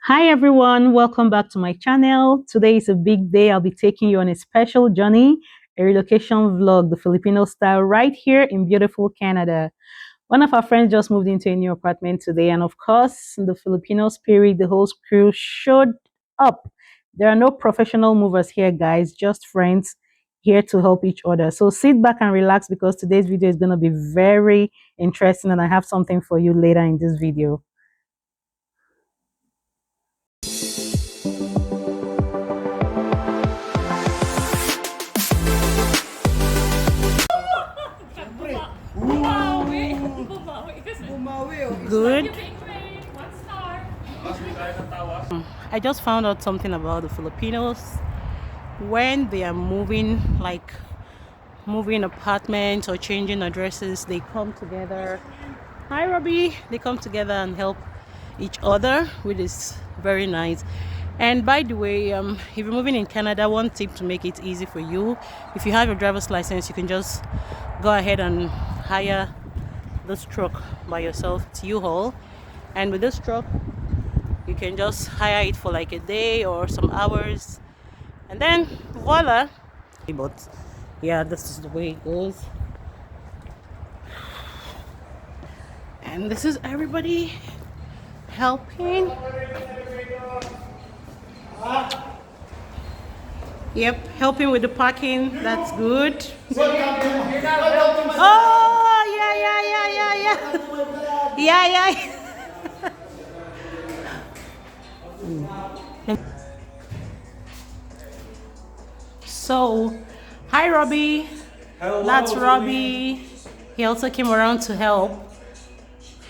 Hi everyone, welcome back to my channel. Today is a big day. I'll be taking you on a special journey, a relocation vlog, the Filipino style, right here in beautiful Canada. One of our friends just moved into a new apartment today, and of course, in the Filipino spirit, the whole crew showed up. There are no professional movers here, guys, just friends here to help each other. So sit back and relax because today's video is going to be very interesting, and I have something for you later in this video. Good. I just found out something about the Filipinos. When they are moving apartments or changing addresses, they come together. Hi, Robbie. They come together and help each other, which is very nice. And by the way, if you're moving in Canada, one tip to make it easy for you: if you have your driver's license, you can just go ahead and hire this truck by yourself. It's U-Haul, and with this truck you can just hire it for like a day or some hours, and then voila. But yeah, this is the way it goes, and this is everybody helping. Yep, helping with the parking. That's good. Oh yeah. So, hi Robbie. Hello, That's Robbie. He also came around to help,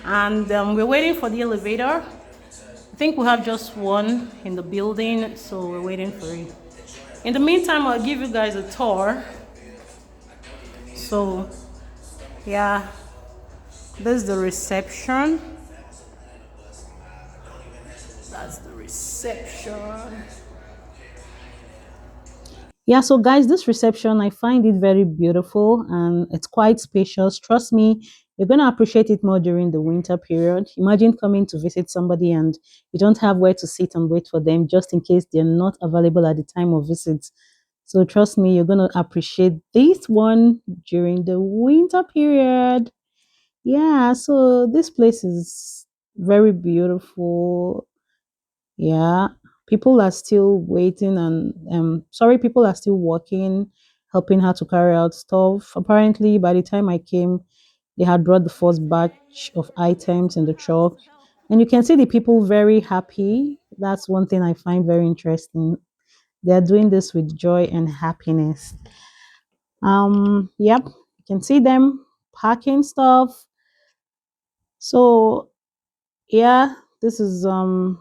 and we're waiting for the elevator. I think we have just one in the building, so we're waiting for it. In the meantime, I'll give you guys a tour. So, yeah, this is the reception. That's the reception. Yeah, so guys, this reception, I find it very beautiful and it's quite spacious. Trust me, you're going to appreciate it more during the winter period. Imagine coming to visit somebody and you don't have where to sit and wait for them just in case they're not available at the time of visit. So trust me, you're going to appreciate this one during the winter period. Yeah, so this place is very beautiful. Yeah, people are still waiting and sorry, people are still working, helping her to carry out stuff. Apparently, by the time I came, they had brought the first batch of items in the truck, and you can see the people very happy. That's one thing I find very interesting. They are doing this with joy and happiness. Yep, you can see them packing stuff. So yeah, this is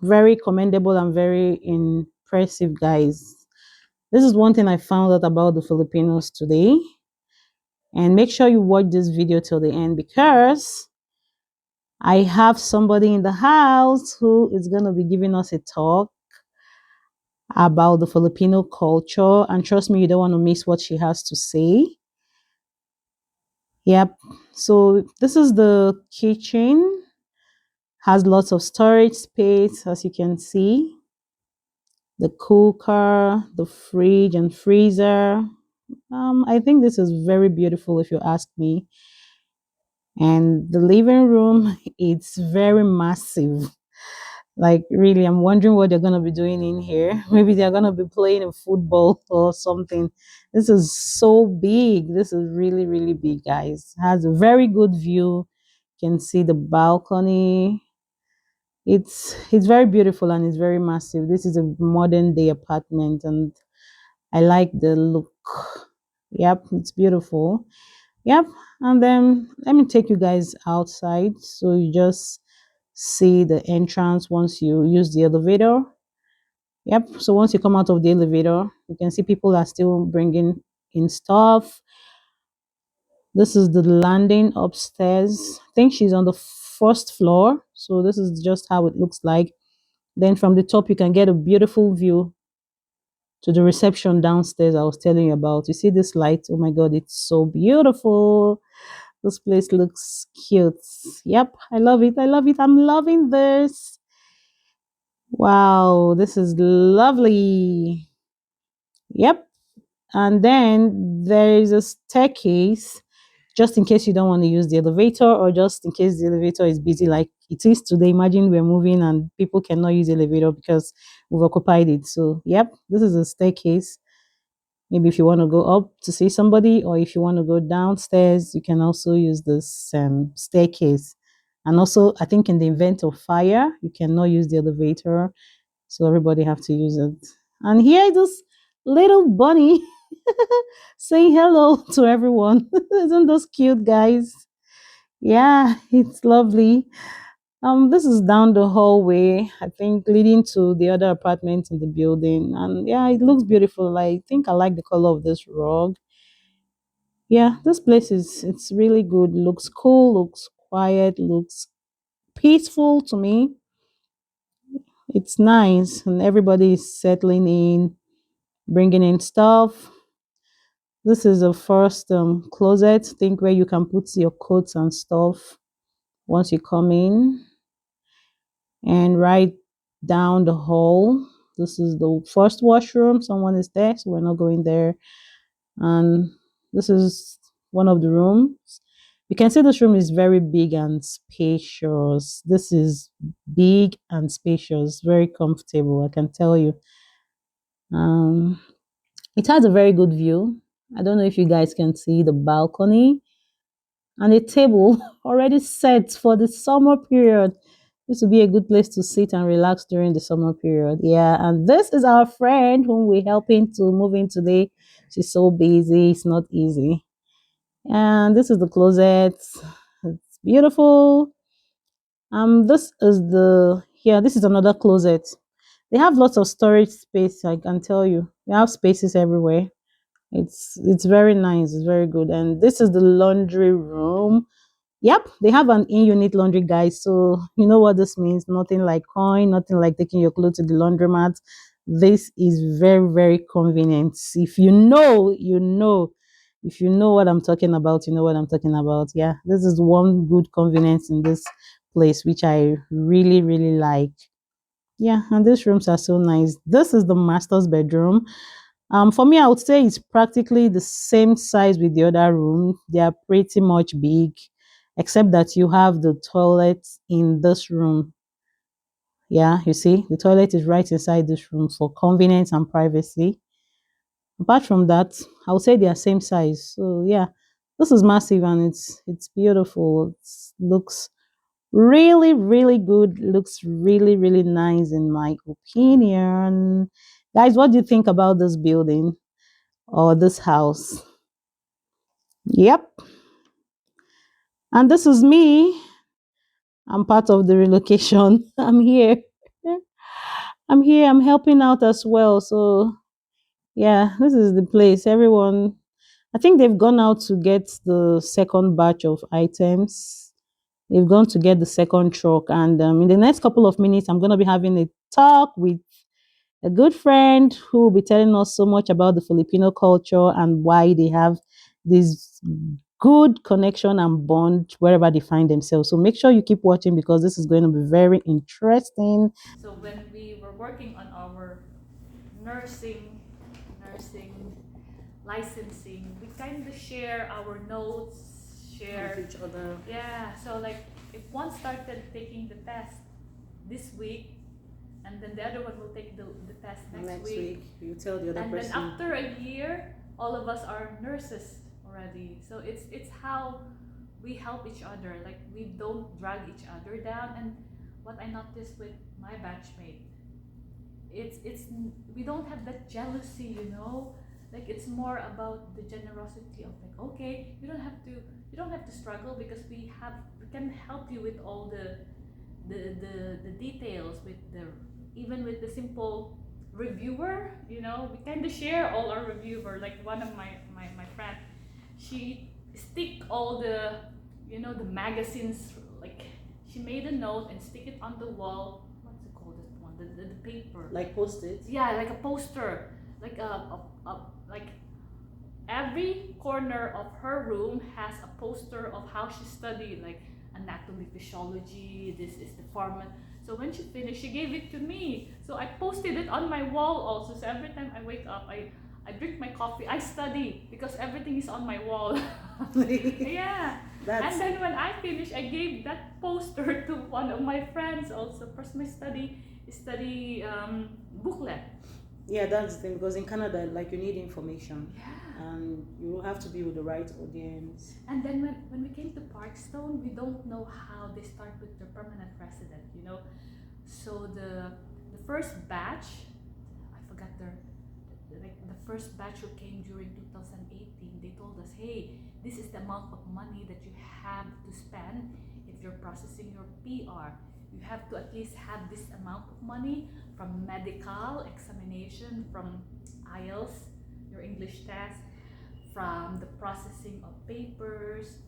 very commendable and very impressive, guys. This is one thing I found out about the Filipinos today. And make sure you watch this video till the end because I have somebody in the house who is going to be giving us a talk about the Filipino culture. And trust me, you don't want to miss what she has to say. Yep. So this is the kitchen. Has lots of storage space, as you can see. The cooker, the fridge and freezer. I think this is very beautiful if you ask me. And the living room, it's very massive. Like really, I'm wondering what they're gonna be doing in here. Maybe they're gonna be playing a football or something. This is so big. This is really, really big, guys. Has a very good view. You can see the balcony. It's very beautiful and it's very massive. This is a modern day apartment and I like the look. Yep, it's beautiful. Yep, and then let me take you guys outside so you just see the entrance once you use the elevator. Yep, so once you come out of the elevator, you can see people are still bringing in stuff. This is the landing upstairs. I think she's on the first floor, so this is just how it looks like. Then from the top, you can get a beautiful view to the reception downstairs I was telling you about. You see this light? Oh my god, it's so beautiful. This place looks cute. Yep, I love it. I love it. I'm loving this. Wow, this is lovely. Yep. And then there is a staircase just in case you don't want to use the elevator or just in case the elevator is busy like it is today. Imagine we're moving and people cannot use the elevator because we've occupied it. So, yep, this is a staircase. Maybe if you want to go up to see somebody or if you want to go downstairs, you can also use this staircase. And also, I think in the event of fire, you cannot use the elevator, so everybody have to use it. And here is this little bunny saying hello to everyone. Isn't those cute, guys? Yeah, it's lovely. This is down the hallway, I think, leading to the other apartments in the building. And yeah, it looks beautiful. I think I like the color of this rug. Yeah, this place is it's really good. Looks cool, looks quiet, looks peaceful to me. It's nice, and everybody is settling in, bringing in stuff. This is the first closet, think where you can put your coats and stuff once you come in. And right down the hall, this is the first washroom. Someone is there, so we're not going there. And this is one of the rooms. You can see this room is very big and spacious. This is big and spacious, very comfortable, I can tell you. Um, it has a very good view. I don't know if you guys can see the balcony and a table already set for the summer period. This would be a good place to sit and relax during the summer period. Yeah, and this is our friend whom we're helping to move in today. She's so busy, it's not easy. And this is the closet. It's beautiful. This is the here. This is another closet. They have lots of storage space. I can tell you, they have spaces everywhere. It's very nice. It's very good. And this is the laundry room. Yep, they have an in-unit laundry, guys. So you know what this means. Nothing like coin, nothing like taking your clothes to the laundromat. This is very, very convenient. If you know, you know. If you know what I'm talking about, you know what I'm talking about. Yeah, this is one good convenience in this place, which I really, really like. Yeah, and these rooms are so nice. This is the master's bedroom. For me, I would say it's practically the same size with the other room. They are pretty much big, except that you have the toilet in this room. Yeah, you see, the toilet is right inside this room for convenience and privacy. Apart from that, I would say they are same size. So yeah, this is massive and it's beautiful. It looks really, really good. Looks really, really nice in my opinion. Guys, what do you think about this building or this house? Yep. And this is me. I'm part of the relocation. I'm here. I'm here. I'm helping out as well. So, yeah, this is the place. Everyone, I think they've gone out to get the second batch of items. They've gone to get the second truck. And in the next couple of minutes, I'm going to be having a talk with a good friend who will be telling us so much about the Filipino culture and why they have this good connection and bond wherever they find themselves. So make sure you keep watching because this is going to be very interesting. So when we were working on our nursing licensing, we kind of share our notes, share With each other. yeah. So like if one started taking the test this week, and then the other one will take the test next week, you tell the other and then after a year, all of us are nurses already. So it's how we help each other. Like we don't drag each other down. And what I noticed with my batchmate, it's we don't have that jealousy, you know. Like it's more about the generosity of like, okay, you don't have to struggle because we can help you with all the details, with the even with the simple reviewer, you know. We kind of share all our reviewer. Like one of my friend, she stick all the, you know, the magazines. Like she made a note and stick it on the wall. What's it called, that one, the paper, like post it. yeah, like a poster, like like every corner of her room has a poster of how she studied, like anatomy, physiology. This is the format. So when she finished, she gave it to me. So I posted it on my wall also. So every time I wake up, I drink my coffee, I study because everything is on my wall. Yeah. That's And then when I finished, I gave that poster to one of my friends also. First, my study booklet. yeah, that's the thing because in Canada, like you need information, Yeah. and you have to be with the right audience. And then when we came to Parkstone, we don't know how they start with their permanent resident, you know. So the first batch, I forgot like the first batch who came during 2018, they told us, hey, this is the amount of money that you have to spend if you're processing your PR. You have to at least have this amount of money from medical examination, from IELTS, your English test, from the processing of papers.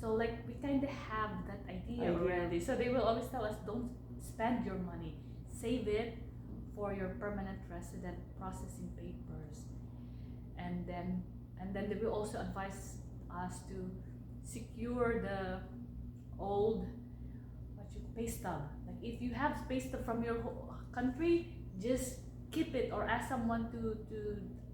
So like we kind of have that idea already. So they will always tell us, don't spend your money, save it for your permanent resident processing papers. And then they will also advise us to secure the old pay stub. Like if you have pay stub from your country, just keep it or ask someone to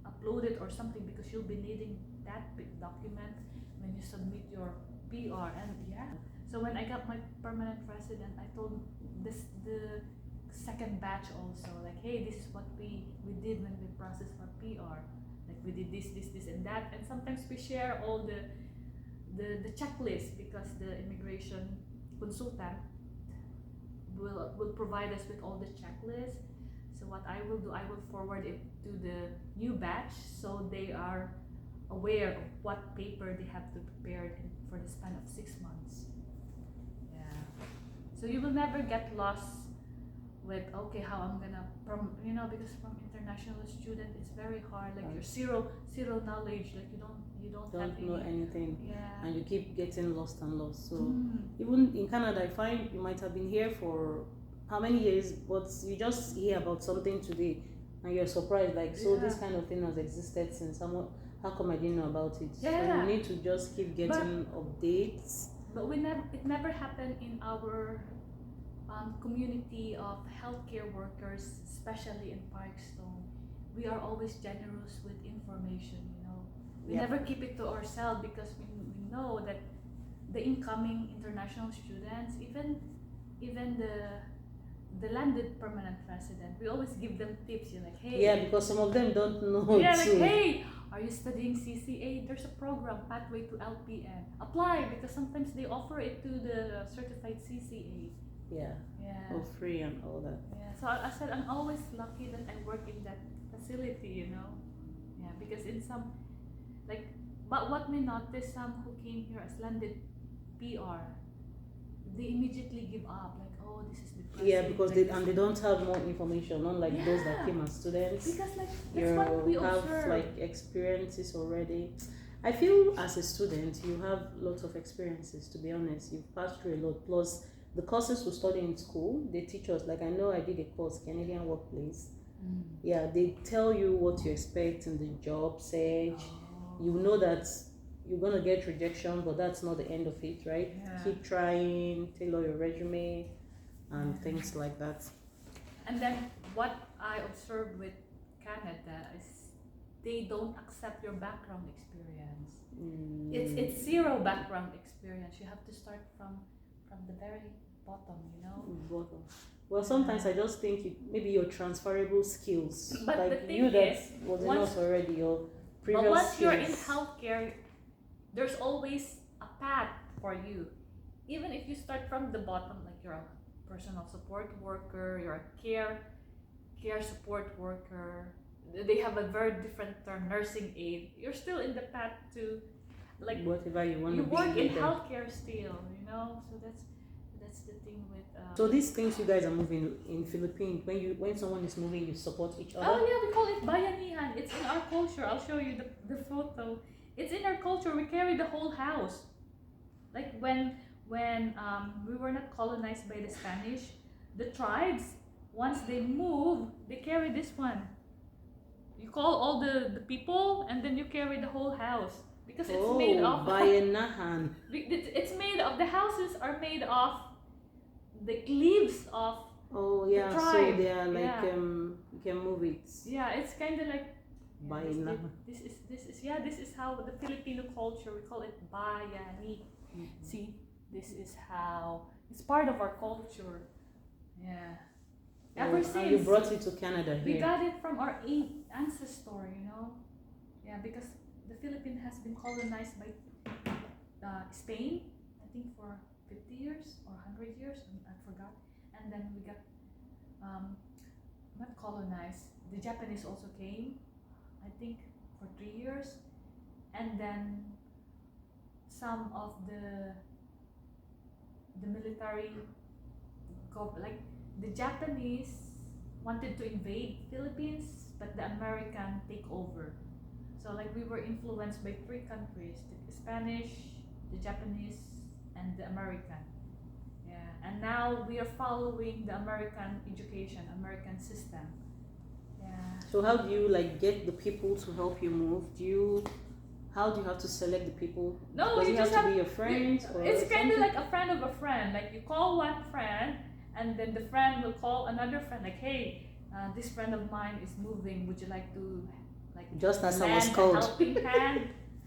upload it or something, because you'll be needing that big document when you submit your PR. And yeah, so when I got my permanent resident, I told the second batch also, like, hey, this is what we did when we processed our PR. Like we did this and that. And sometimes we share all the checklist, because the immigration consultant will provide us with all the checklists. So what I will do, I will forward it to the new batch, so they are aware of what paper they have to prepare for the span of 6 months. Yeah. So you will never get lost with, okay, how I'm gonna because from international student it's very hard. Like you're zero knowledge. Like you don't have know anything, Yeah. and you keep getting lost and lost. So even in Canada, I find you might have been here for how many years, but you just hear about something today, and you're surprised. Like, so this kind of thing has existed since someone. How come I didn't know about it? Yeah. So you need to just keep getting updates. But it never happened in our community of healthcare workers, especially in Parkstone. We are always generous with information, We never keep it to ourselves, because we know that the incoming international students, even the landed permanent resident, we always give them tips. You're like, hey. Yeah, because some of them don't know. Yeah, like, hey, are you studying CCA? There's a program, Pathway to LPN. Apply, because sometimes they offer it to the certified CCA. Yeah. Yeah. For free and all that. Yeah. So I said I'm always lucky that I work in that facility, Yeah, because in some, but what we noticed, some who came here as landed PR, they immediately give up. Like, oh, this is depressing. Yeah, because they don't have more information, unlike those that came as students. Because that's what we have observe. Experiences already. I feel as a student, you have lots of experiences. To be honest, you've passed through a lot. Plus, the courses we study in school, they teach us. Like I know I did a course, Canadian Workplace. Yeah, they tell you what to expect in the job search. You know that you're gonna get rejection, but that's not the end of it, right? Yeah. Keep trying, tailor your resume, and things like that. And then what I observed with Canada is they don't accept your background experience. It's zero background experience. You have to start from the very bottom, Bottom. Well, sometimes I just think maybe your transferable skills, but like the thing you that is, was enough already, your previous but once skills. you're in healthcare, there's always a path for you. Even if you start from the bottom, like you're a personal support worker, you're a care support worker, they have a very different term, nursing aide. You're still in the path to, like, whatever you want you to be. work in healthcare still, So that's the thing with. So these things you guys are moving in Philippines. When someone is moving, you support each other. Oh yeah, we call it bayanihan. It's in our culture. I'll show you the photo. It's in our culture. We carry the whole house. Like when we were not colonized by the Spanish, the tribes, once they move, they carry this one. You call all the people, and then you carry the whole house, because it's made of bayanahan. It's made of, the houses are made of the leaves of Oh The yeah, so tribe. they are like Yeah. you can move it Yeah, it's kind of like yeah, by this, now. this is how the Filipino culture, we call it bayani. See, this is how it's part of our culture. Yeah. Ever Oh, and you since brought it to Canada we here. got it from our ancestor, you know. Yeah, because the Philippines has been colonized by Spain, I think for 50 years or 100 years, I forgot. And then we got not colonized. The Japanese also came, I think, for 3 years, and then some of the military like the Japanese wanted to invade Philippines, but the American take over. So like we were influenced by three countries: the Spanish, the Japanese, and the American. Yeah, and now we are following the American education, American system. Yeah. So how do you like get the people to help you move? How do you have to select the people? No, Does you it have just to have. be your friends or It's kind of something? like a friend of a friend. Like you call one friend, and then the friend will call another friend. Like, hey, this friend of mine is moving. Would you like to, like, Just as I was lend a called. helping hand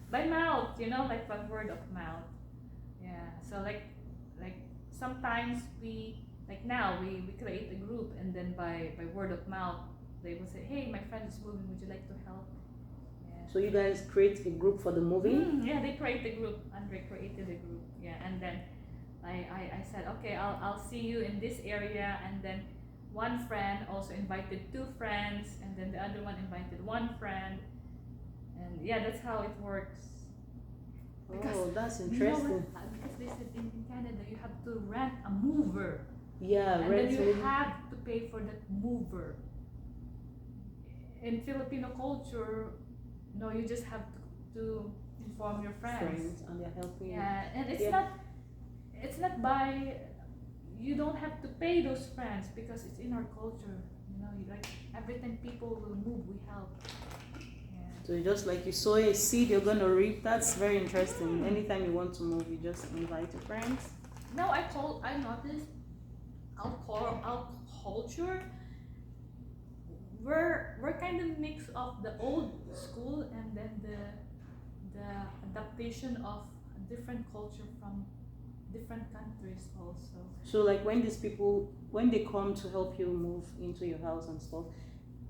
by mouth? You know, like by word of mouth. Yeah. So like sometimes we like now we create a group, and then by word of mouth they will say, hey, my friend is moving. Would you like to help? Yeah. So you guys create a group for the moving? Yeah, they created a group. Andre created a group. Yeah, and then I said, okay, I'll see you in this area, and then one friend also invited two friends, and then the other one invited one friend, and yeah, that's how it works. Because Oh, that's you know what? interesting. Because they said in Canada you have to rent a mover, Yeah, and then rent you moving have to pay for that mover. In Filipino culture, no, you just have to inform your friends. friends and they're helping you. Yeah, and Yeah. it's not by you don't have to pay those friends because it's in our culture. You know, you like every time people will move, we help. Yeah. So just like you sow a seed, you're gonna reap. That's very interesting. Anytime you want to move, you just invite your friends. Now I noticed our culture. We're kind of mix of the old school and then the adaptation of a different culture from different countries also. So like when these people when they come to help you move into your house and stuff,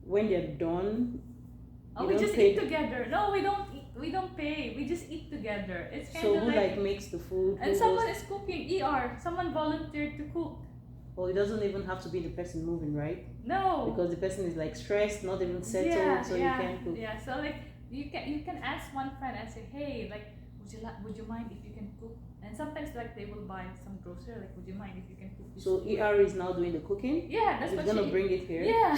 when they're done, Oh, you we don't just pay. eat together. No, we don't eat, we don't pay. We just eat together. It's kind So of who like like makes the food? and Who someone goes? is cooking. ER. Someone volunteered to cook. Well, it doesn't even have to be the person moving, right? No. Because the person is like stressed, not even settled, Yeah, so you yeah, can't cook. yeah. So like you can ask one friend and say, hey, like would you mind if you can cook? And sometimes like they will buy some grocery. Like, would you mind if you can cook this? So food? ER is now doing the cooking. Yeah, that's He's what gonna she. bring it here. Yeah.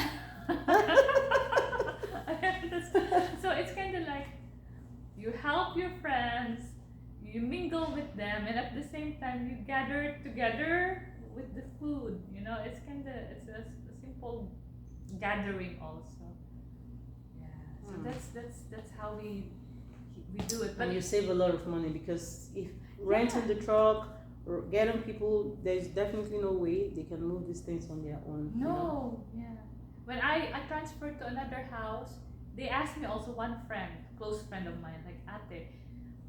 So it's kind of like you help your friends, you mingle with them, and at the same time you gather together with the food. You know, it's kind of it's a simple gathering also. Yeah. So that's how we do it. But And you save a lot of money because if renting the truck or getting people, there's definitely no way they can move these things on their own. no, You know? yeah. When I transferred to another house, they asked me also one friend, close friend of mine, like Ate,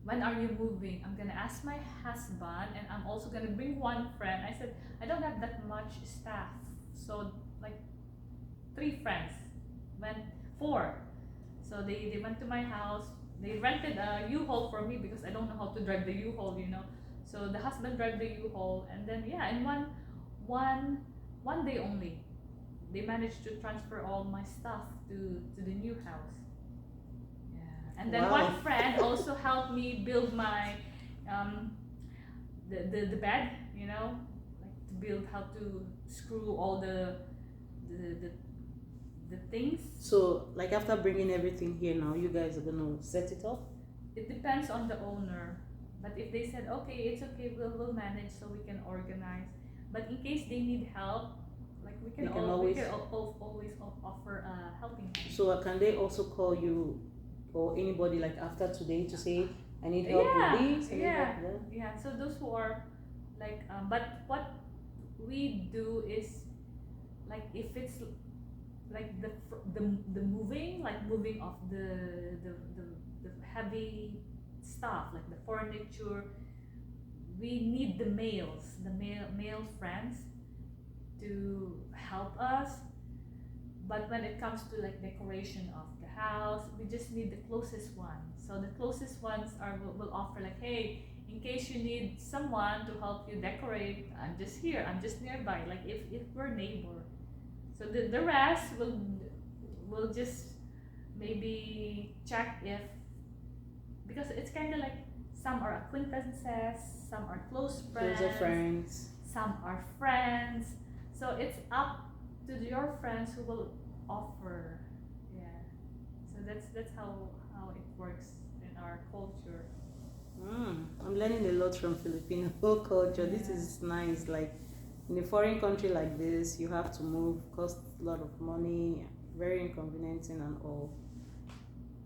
when are you moving? I'm gonna ask my husband, and I'm also gonna bring one friend. I said I don't have that much staff, so like 3 friends, went 4. So they went to my house. They rented a U-Haul for me because I don't know how to drive the U-Haul, you know. So the husband drive the U-Haul, and then yeah, in one day only, they managed to transfer all my stuff to the new house. Yeah, and then Wow. one friend also helped me build my um, the bed, you know, like to build how to screw all the the, the things. So like after bringing everything here now, you guys are gonna set it up. It depends on the owner, but if they said okay, it's okay, we'll manage, so we can organize. But in case they need help, like we can always always offer a helping hand. So can they also call you or anybody like after today to say I need help Yeah, with this, I need yeah, help with that? yeah. So those who are like, but what we do is like if it's like the moving, like moving of the, the heavy stuff like the furniture, we need the male friends to help us. But when it comes to like decoration of the house, we just need the closest ones. So the closest ones will offer like, hey, in case you need someone to help you decorate, I'm just here, I'm just nearby, like if we're neighbor. So the rest will just maybe check if, because it's kind of like some are acquaintances, some are close Closer friends, friends. some are friends. So it's up to your friends who will offer. Yeah. So that's how it works in our culture. I'm learning a lot from Filipino culture. This Yeah. is nice. Like in a foreign country like this, you have to move, costs a lot of money, very inconveniencing and all.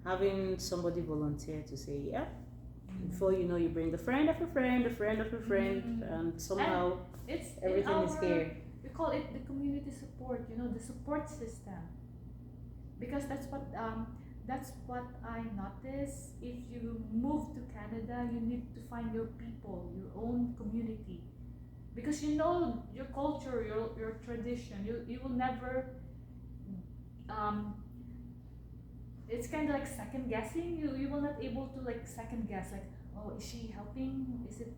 Having somebody volunteer to say, yeah, before you know, you bring the friend of a friend, a friend of a friend, and somehow And it's in everything is our, here. we call it the community support, the support system. Because that's what I noticed. If you move to Canada, you need to find your people, your own community. Because you know your culture, your tradition. You will never um it's kind of like second guessing. You will not able to like second guess like, oh, is she helping, is it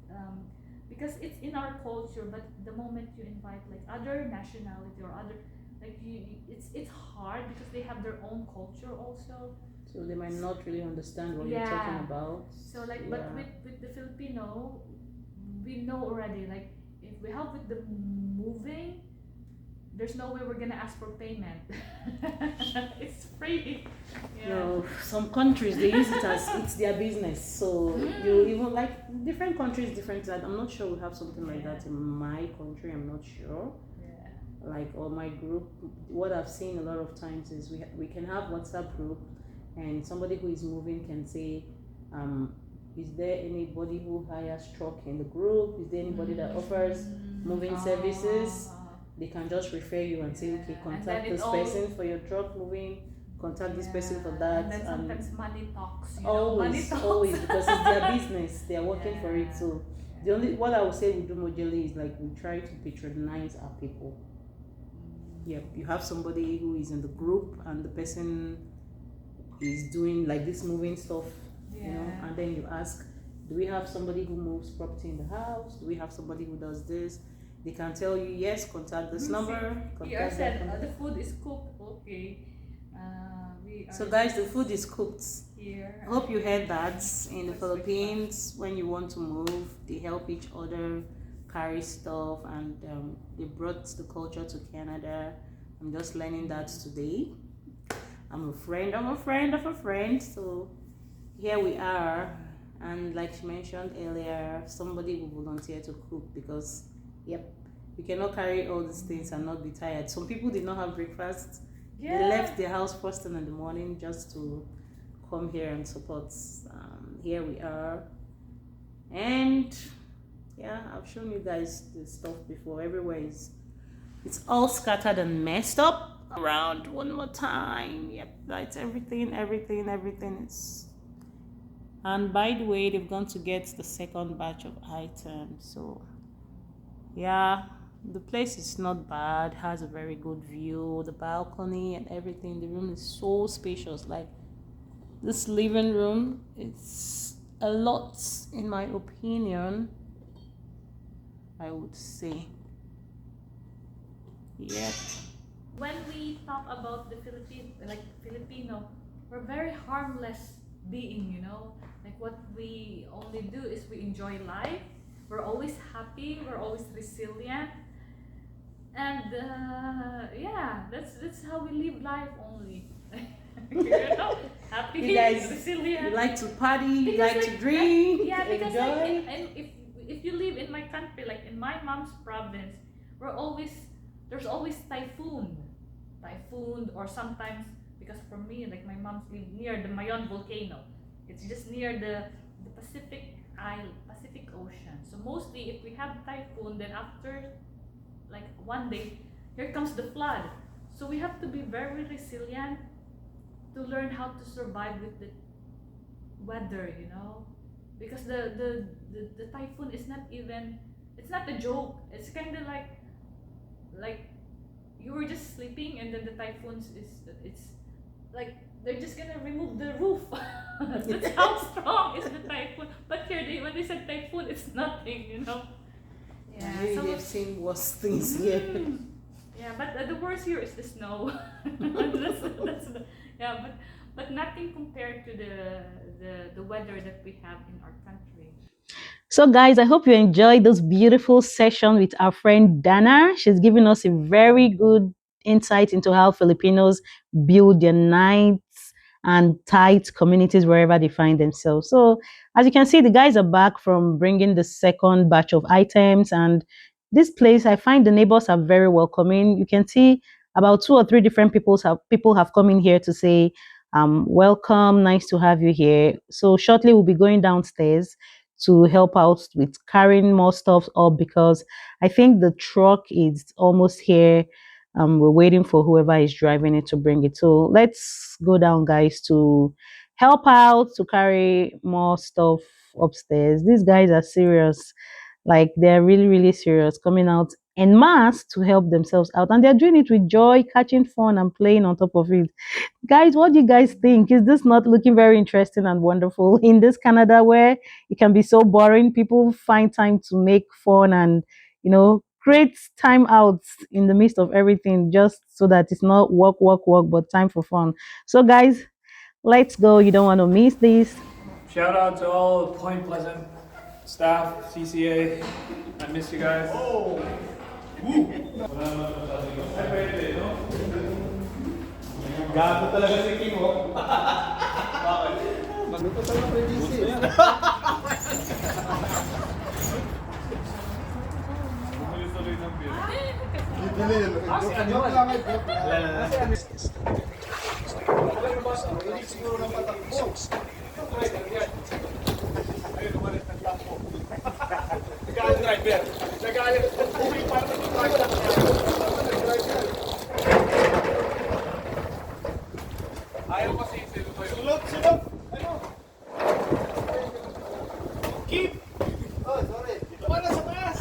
because it's in our culture. But the moment you invite like other nationality or other, like it's hard because they have their own culture also. So they might not really understand what you're talking Yeah. about. So like, but Yeah. with the Filipino, we know already, like if we help with the moving, there's no way we're gonna ask for payment. It's free. Yeah. No, some countries they use it as it's their business. So you even like different countries, different. I'm not sure we have something like that in my country. I'm not sure. Yeah. Like or my group, what I've seen a lot of times is we can have WhatsApp group, and somebody who is moving can say, is there anybody who hires truck in the group? Is there anybody that offers moving services? They can just refer you and say, okay, contact this person for your truck moving, contact this person for that. And then sometimes money talks. Always, money talks. always, because it's their business. They are working for it. Yeah. So the only what I would say we do Mojeli is like we try to patronize our people. Yep, you have somebody who is in the group and the person is doing like this moving stuff, and then you ask, do we have somebody who moves property in the house? Do we have somebody who does this? They can tell you, yes, contact this number. Here said the food is cooked. Okay. So guys, the food is cooked. Here. I hope you heard that. In the Philippines, when you want to move, they help each other carry stuff, and they brought the culture to Canada. I'm just learning that today. I'm a friend of a friend of a friend, so here we are. And like she mentioned earlier, somebody will volunteer to cook because, yep, we cannot carry all these things and not be tired. Some people did not have breakfast. They left their house first thing in the morning just to come here and support. Here we are, and yeah, I've shown you guys the stuff before. Everywhere it's all scattered and messed up. Around one more time. Yep, that's everything. It's, and by the way, they've gone to get the second batch of items. So yeah, the place is not bad, has a very good view, the balcony and everything. The room is so spacious. Like this living room, it's a lot, in my opinion, I would say. Yep. When we talk about the Filipino, we're very harmless being, like what we only do is we enjoy life. We're always happy, we're always resilient, and that's how we live life only. Happy, You guys, resilient. you like to party, you like to Like, drink, because enjoy. and if you live in my country, like in my mom's province, there's always typhoon, or sometimes, because for me, like my mom's live near the Mayon volcano. It's just near the Pacific Ocean. So mostly, if we have typhoon, then after like one day, here comes the flood. So we have to be very resilient to learn how to survive with the weather, you know, because the typhoon is not even, it's not a joke. It's kind of like you were just sleeping and then the typhoons is, it's like they're just gonna remove the roof. That's how strong is the typhoon. But here they, when they said typhoon, it's nothing, you know. Yeah, Maybe some they've seen worse things here. yeah, but the worst here is the snow. That's yeah, but nothing compared to the weather that we have in our country. So, guys, I hope you enjoyed this beautiful session with our friend Dana. She's given us a very good insight into how Filipinos build their nice and tight communities wherever they find themselves. So, as you can see, the guys are back from bringing the second batch of items. And this place, I find the neighbors are very welcoming. You can see about two or three different people have come in here to say, welcome, nice to have you here. So, shortly, we'll be going downstairs to help out with carrying more stuff up because I think the truck is almost here. We're waiting for whoever is driving it to bring it. So let's go down, guys, to help out to carry more stuff upstairs. These guys are serious. Like they're really, really serious, coming out en masse to help themselves out. And they're doing it with joy, catching fun and playing on top of it. Guys, what do you guys think? Is this not looking very interesting and wonderful in this Canada where it can be so boring? People find time to make fun and, create time out in the midst of everything just so that it's not work, work, work, but time for fun. So, guys, let's go. You don't want to miss this. Shout out to all Point Pleasant staff, CCA. I miss you guys. Gago talaga si Kim, oh. Bakit? Magluto talaga kay DC. Bumili ng beer. Joke lang ay joke lang. Hindi siguro ng patakbo. Ayun, umalis ng takbo. Nagalit driver. Nagalit. Uwi para sa driver. Ayaw kasi sino to yun. Sulot, sulot! Ano? Keep! Oh, sorry. Ito ka na sa taas!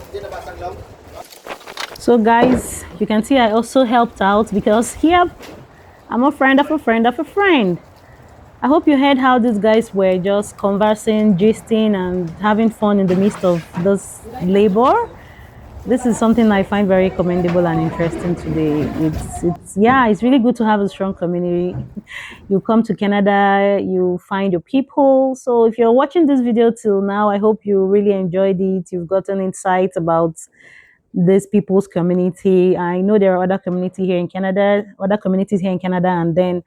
Hindi na basang lang? So, guys, you can see I also helped out because here I'm a friend of a friend of a friend. I hope you heard how these guys were just conversing, gisting, and having fun in the midst of this labor. This is something I find very commendable and interesting today. It's really good to have a strong community. You come to Canada, you find your people. So if you're watching this video till now, I hope you really enjoyed it. You've gotten insights about this people's community. I know there are other communities here in Canada, and then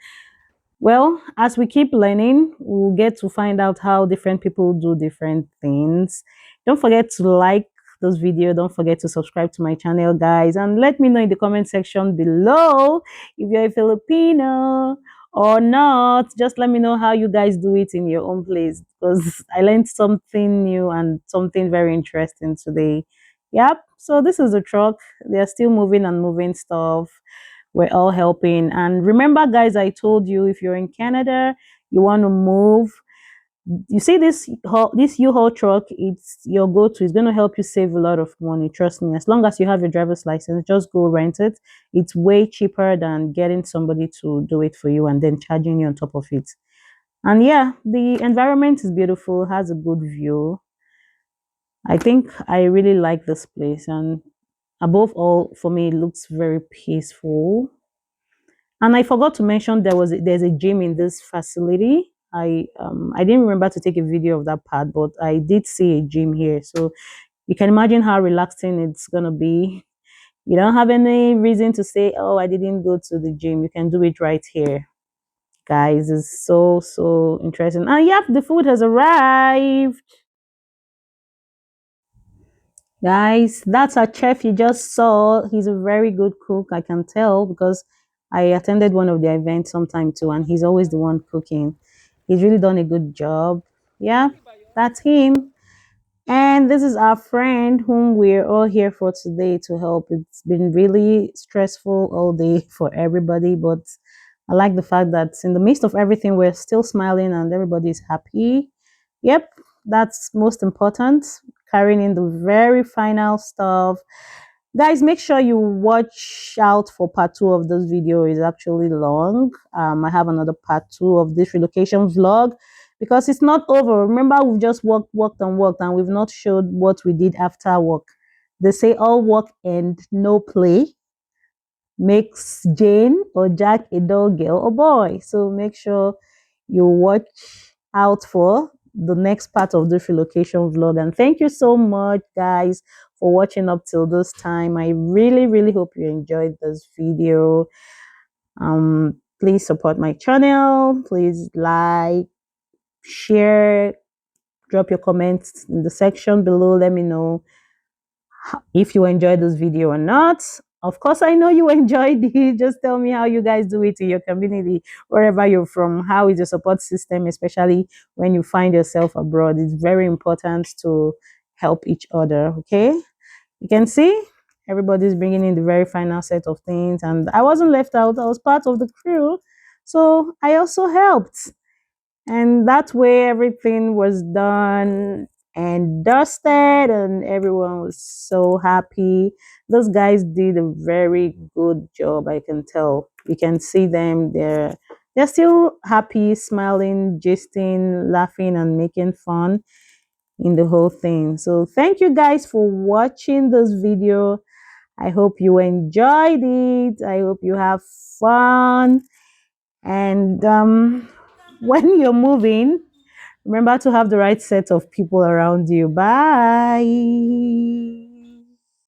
well, as we keep learning, we'll get to find out how different people do different things. Don't forget to like this video. Don't forget to subscribe to my channel, guys. And let me know in the comment section below if you're a Filipino or not. Just let me know how you guys do it in your own place because I learned something new and something very interesting today. Yep. So this is the truck. They're still moving and moving stuff. We're all helping. And remember, guys, I told you if you're in Canada, you want to move. You see this U-Haul truck, it's your go-to. It's going to help you save a lot of money. Trust me. As long as you have your driver's license, just go rent it. It's way cheaper than getting somebody to do it for you and then charging you on top of it. And yeah, the environment is beautiful, has a good view. I think I really like this place, and above all, for me, it looks very peaceful. And I forgot to mention there's a gym in this facility. I didn't remember to take a video of that part, but I did see a gym here. So you can imagine how relaxing it's gonna be. You don't have any reason to say, "Oh, I didn't go to the gym." You can do it right here, guys. It's so interesting. And yep, the food has arrived. Guys, that's our chef you just saw. He's a very good cook, I can tell, because I attended one of the events sometime too, and he's always the one cooking. He's really done a good job. Yeah, that's him. And this is our friend whom we're all here for today to help. It's been really stressful all day for everybody, but I like the fact that in the midst of everything, we're still smiling and everybody's happy. Yep, that's most important. Carrying in the very final stuff. Guys, make sure you watch out for part two of this video. It's actually long. I have another part two of this relocation vlog because it's not over. Remember, we've just worked, and we've not showed what we did after work. They say all work and no play makes Jane or Jack a dull girl or boy. So make sure you watch out for the next part of this relocation vlog. And thank you so much, guys, for watching up till this time. I really, really hope you enjoyed this video. Please support my channel. Please like, share, drop your comments in the section below. Let me know if you enjoyed this video or not. Of course, I know you enjoyed it. Just tell me how you guys do it in your community, wherever you're from. How is your support system, especially when you find yourself abroad? It's very important to help each other. Okay, you can see everybody's bringing in the very final set of things, and I wasn't left out. I was part of the crew, so I also helped. And that way, everything was done and dusted, and everyone was so happy. Those guys did a very good job, I can tell. You can see them, they're still happy, smiling, gisting, laughing, and making fun in the whole thing. So thank you guys for watching this video. I hope you enjoyed it. I hope you have fun. And when you're moving, remember to have the right set of people around you. Bye.